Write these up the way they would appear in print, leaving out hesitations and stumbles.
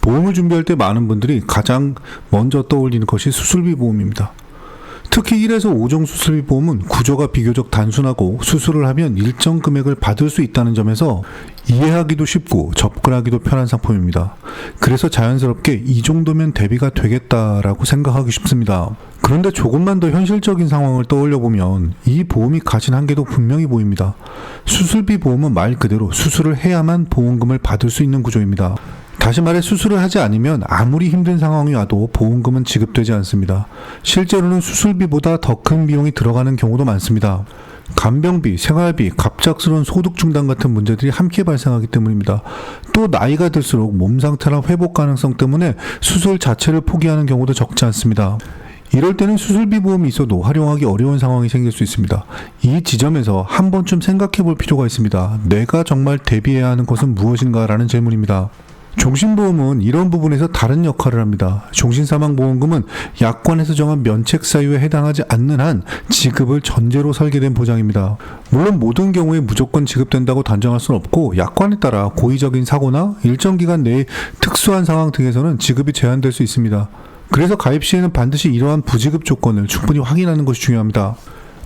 보험을 준비할 때 많은 분들이 가장 먼저 떠올리는 것이 수술비 보험입니다. 특히 1에서 5종 수술비 보험은 구조가 비교적 단순하고 수술을 하면 일정 금액을 받을 수 있다는 점에서 이해하기도 쉽고 접근하기도 편한 상품입니다. 그래서 자연스럽게 이 정도면 대비가 되겠다라고 생각하기 쉽습니다. 그런데 조금만 더 현실적인 상황을 떠올려보면 이 보험이 가진 한계도 분명히 보입니다. 수술비 보험은 말 그대로 수술을 해야만 보험금을 받을 수 있는 구조입니다. 다시 말해 수술을 하지 않으면 아무리 힘든 상황이 와도 보험금은 지급되지 않습니다. 실제로는 수술비보다 더 큰 비용이 들어가는 경우도 많습니다. 간병비, 생활비, 갑작스러운 소득 중단 같은 문제들이 함께 발생하기 때문입니다. 또 나이가 들수록 몸 상태나 회복 가능성 때문에 수술 자체를 포기하는 경우도 적지 않습니다. 이럴 때는 수술비 보험이 있어도 활용하기 어려운 상황이 생길 수 있습니다. 이 지점에서 한 번쯤 생각해 볼 필요가 있습니다. 내가 정말 대비해야 하는 것은 무엇인가 라는 질문입니다. 종신보험은 이런 부분에서 다른 역할을 합니다. 종신사망보험금은 약관에서 정한 면책 사유에 해당하지 않는 한 지급을 전제로 설계된 보장입니다. 물론 모든 경우에 무조건 지급된다고 단정할 수는 없고 약관에 따라 고의적인 사고나 일정 기간 내에 특수한 상황 등에서는 지급이 제한될 수 있습니다. 그래서 가입 시에는 반드시 이러한 부지급 조건을 충분히 확인하는 것이 중요합니다.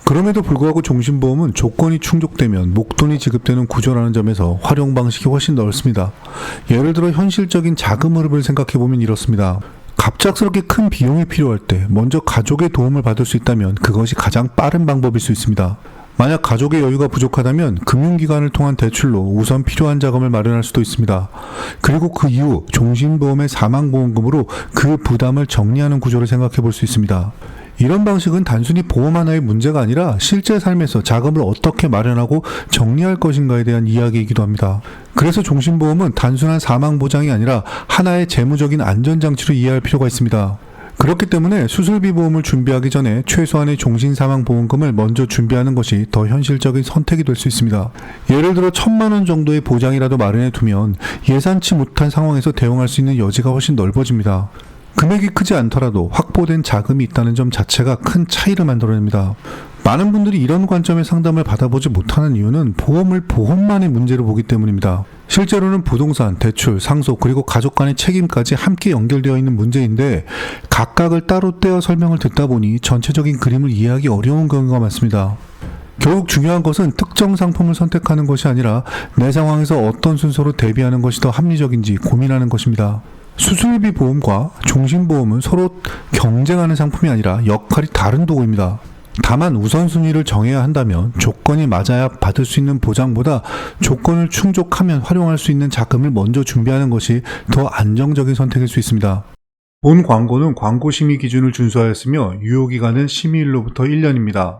그럼에도 불구하고 종신보험은 조건이 충족되면 목돈이 지급되는 구조라는 점에서 활용 방식이 훨씬 넓습니다. 예를 들어 현실적인 자금 흐름을 생각해보면 이렇습니다. 갑작스럽게 큰 비용이 필요할 때 먼저 가족의 도움을 받을 수 있다면 그것이 가장 빠른 방법일 수 있습니다. 만약 가족의 여유가 부족하다면 금융기관을 통한 대출로 우선 필요한 자금을 마련할 수도 있습니다. 그리고 그 이후 종신보험의 사망보험금으로 그 부담을 정리하는 구조를 생각해 볼 수 있습니다. 이런 방식은 단순히 보험 하나의 문제가 아니라 실제 삶에서 자금을 어떻게 마련하고 정리할 것인가에 대한 이야기이기도 합니다. 그래서 종신보험은 단순한 사망보장이 아니라 하나의 재무적인 안전장치로 이해할 필요가 있습니다. 그렇기 때문에 수술비 보험을 준비하기 전에 최소한의 종신사망보험금을 먼저 준비하는 것이 더 현실적인 선택이 될 수 있습니다. 예를 들어 1,000만 원 정도의 보장이라도 마련해 두면 예상치 못한 상황에서 대응할 수 있는 여지가 훨씬 넓어집니다. 금액이 크지 않더라도 확보된 자금이 있다는 점 자체가 큰 차이를 만들어냅니다. 많은 분들이 이런 관점의 상담을 받아보지 못하는 이유는 보험을 보험만의 문제로 보기 때문입니다. 실제로는 부동산, 대출, 상속, 그리고 가족 간의 책임까지 함께 연결되어 있는 문제인데 각각을 따로 떼어 설명을 듣다 보니 전체적인 그림을 이해하기 어려운 경우가 많습니다. 결국 중요한 것은 특정 상품을 선택하는 것이 아니라 내 상황에서 어떤 순서로 대비하는 것이 더 합리적인지 고민하는 것입니다. 수술비 보험과 종신보험은 서로 경쟁하는 상품이 아니라 역할이 다른 도구입니다. 다만 우선순위를 정해야 한다면 조건이 맞아야 받을 수 있는 보장보다 조건을 충족하면 활용할 수 있는 자금을 먼저 준비하는 것이 더 안정적인 선택일 수 있습니다. 본 광고는 광고 심의 기준을 준수하였으며 유효기간은 심의일로부터 1년입니다.